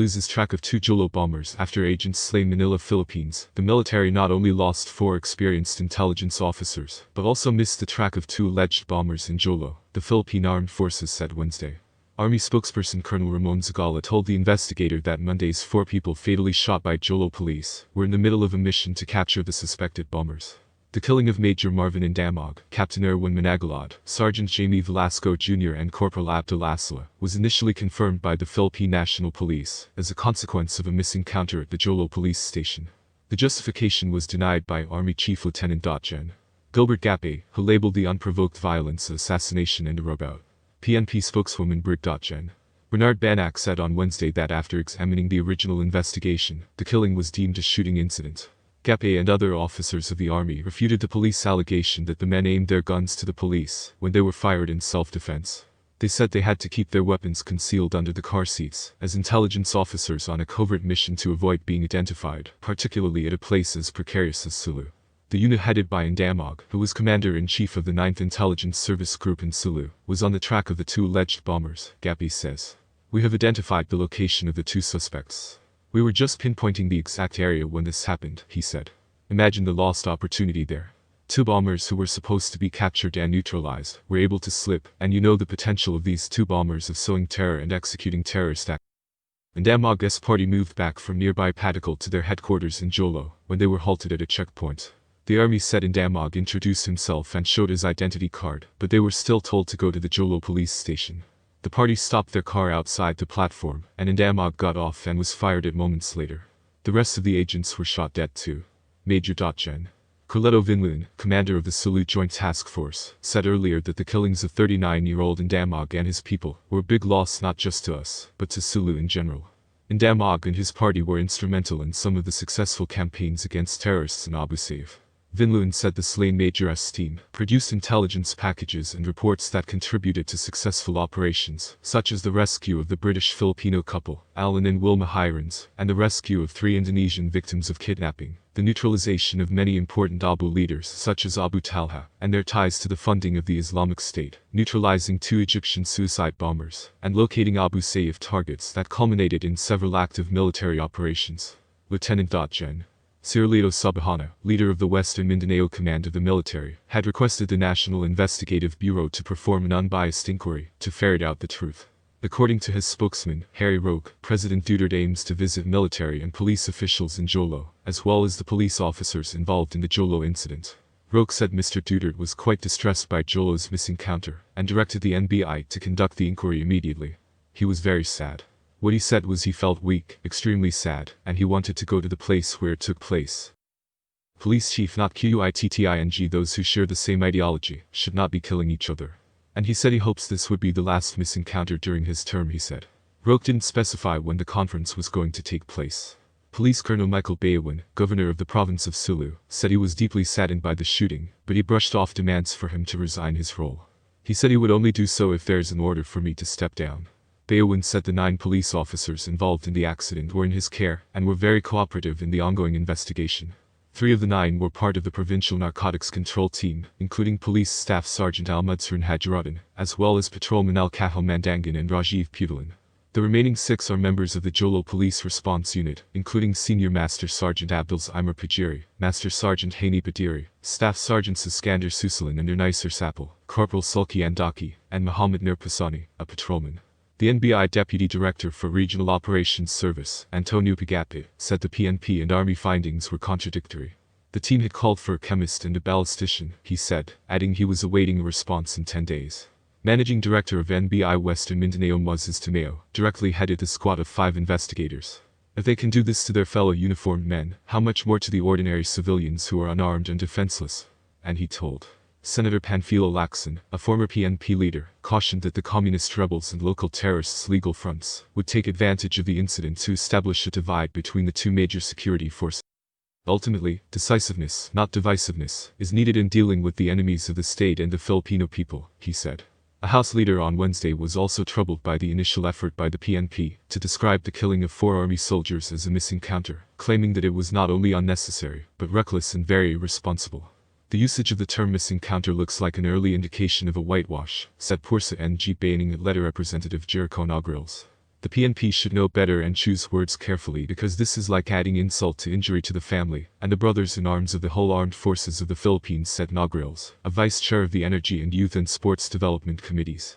loses track of two Jolo bombers after agents slay Manila, Philippines. The military not only lost 4 experienced intelligence officers, but also missed the track of 2 alleged bombers in Jolo, the Philippine Armed Forces said Wednesday. Army spokesperson Colonel Ramon Zagala told the investigator that Monday's 4 people fatally shot by Jolo police were in the middle of a mission to capture the suspected bombers. The killing of Major Marvin Indamog, Captain Erwin Managalad, Sergeant Jamie Velasco Jr. and Corporal Abdul Asla was initially confirmed by the Philippine National Police as a consequence of a missing counter at the Jolo police station. The justification was denied by Army Chief Lieutenant Gen. Gilbert Gape, who labeled the unprovoked violence assassination and a rub-out. PNP spokeswoman Brig. Gen. Bernard Banac said on Wednesday that after examining the original investigation, the killing was deemed a shooting incident. Gape and other officers of the army refuted the police allegation that the men aimed their guns to the police when they were fired in self-defense. They said they had to keep their weapons concealed under the car seats as intelligence officers on a covert mission to avoid being identified, particularly at a place as precarious as Sulu. The unit headed by Indamog, who was commander-in-chief of the 9th Intelligence Service Group in Sulu, was on the track of the 2 alleged bombers, Gape says. We have identified the location of the 2 suspects. We were just pinpointing the exact area when this happened, he said. Imagine the lost opportunity there. 2 bombers who were supposed to be captured and neutralized were able to slip, and you know the potential of these 2 bombers of sowing terror and executing terrorist acts. Indamog's party moved back from nearby Patakal to their headquarters in Jolo when they were halted at a checkpoint. The army said Indamog introduced himself and showed his identity card, but they were still told to go to the Jolo police station. The party stopped their car outside the platform, and Indamog got off and was fired at moments later. The rest of the agents were shot dead too. Major. Gen. Carletto Vinlun, commander of the Sulu Joint Task Force, said earlier that the killings of 39-year-old Indamog and his people were a big loss not just to us, but to Sulu in general. Indamog and his party were instrumental in some of the successful campaigns against terrorists in Abu Sayyaf. Vinlun said the slain Major's team produced intelligence packages and reports that contributed to successful operations, such as the rescue of the British-Filipino couple, Alan and Wilma Hirons, and the rescue of 3 Indonesian victims of kidnapping, the neutralization of many important Abu leaders such as Abu Talha, and their ties to the funding of the Islamic State, neutralizing 2 Egyptian suicide bombers, and locating Abu Sayyaf targets that culminated in several active military operations. Lieutenant. Gen. Cirlito Subahana, leader of the Western Mindanao Command of the military, had requested the National Investigative Bureau to perform an unbiased inquiry to ferret out the truth. According to his spokesman, Harry Roque, President Duterte aims to visit military and police officials in Jolo, as well as the police officers involved in the Jolo incident. Roque said Mr. Duterte was quite distressed by Jolo's missing counter and directed the NBI to conduct the inquiry immediately. He was very sad. What he said was he felt weak, extremely sad, and he wanted to go to the place where it took place. Police chief not QUITTING those who share the same ideology should not be killing each other. And he said he hopes this would be the last missing counter during his term, he said. Roque didn't specify when the conference was going to take place. Police Colonel Michael Bayawin, governor of the province of Sulu, said he was deeply saddened by the shooting, but he brushed off demands for him to resign his role. He said he would only do so if there is an order for me to step down. Bayawin said the 9 police officers involved in the accident were in his care and were very cooperative in the ongoing investigation. 3 of the 9 were part of the Provincial Narcotics Control Team, including Police Staff Sergeant Almudsuran Hajaruddin, as well as Patrolman Alcahal Mandangan and Rajiv Putalan. The remaining 6 are members of the Jolo Police Response Unit, including Senior Master Sergeant Abdul's Imar Pajiri, Master Sergeant Hani Badiri, Staff Sergeants Iskander Susalan and Ernisar Sapal, Corporal Sulki Andaki, and Muhammad Nur Pasani, a patrolman. The NBI Deputy Director for Regional Operations Service, Antonio Pagape, said the PNP and Army findings were contradictory. The team had called for a chemist and a ballistician, he said, adding he was awaiting a response in 10 days. Managing Director of NBI Western Mindanao Moses Tomeo directly headed the squad of 5 investigators. If they can do this to their fellow uniformed men, how much more to the ordinary civilians who are unarmed and defenseless? And he told. Senator Panfilo Lacson, a former PNP leader, cautioned that the communist rebels and local terrorists' legal fronts would take advantage of the incident to establish a divide between the 2 major security forces. Ultimately, decisiveness, not divisiveness, is needed in dealing with the enemies of the state and the Filipino people, he said. A House leader on Wednesday was also troubled by the initial effort by the PNP to describe the killing of 4 army soldiers as a missing counter, claiming that it was not only unnecessary, but reckless and very irresponsible. The usage of the term missing counter looks like an early indication of a whitewash, said Pursa Ng Baining letter representative Jericho Nagrils. The PNP should know better and choose words carefully because this is like adding insult to injury to the family and the brothers in arms of the whole armed forces of the Philippines, said Nograles, a vice chair of the Energy and Youth and Sports Development Committees.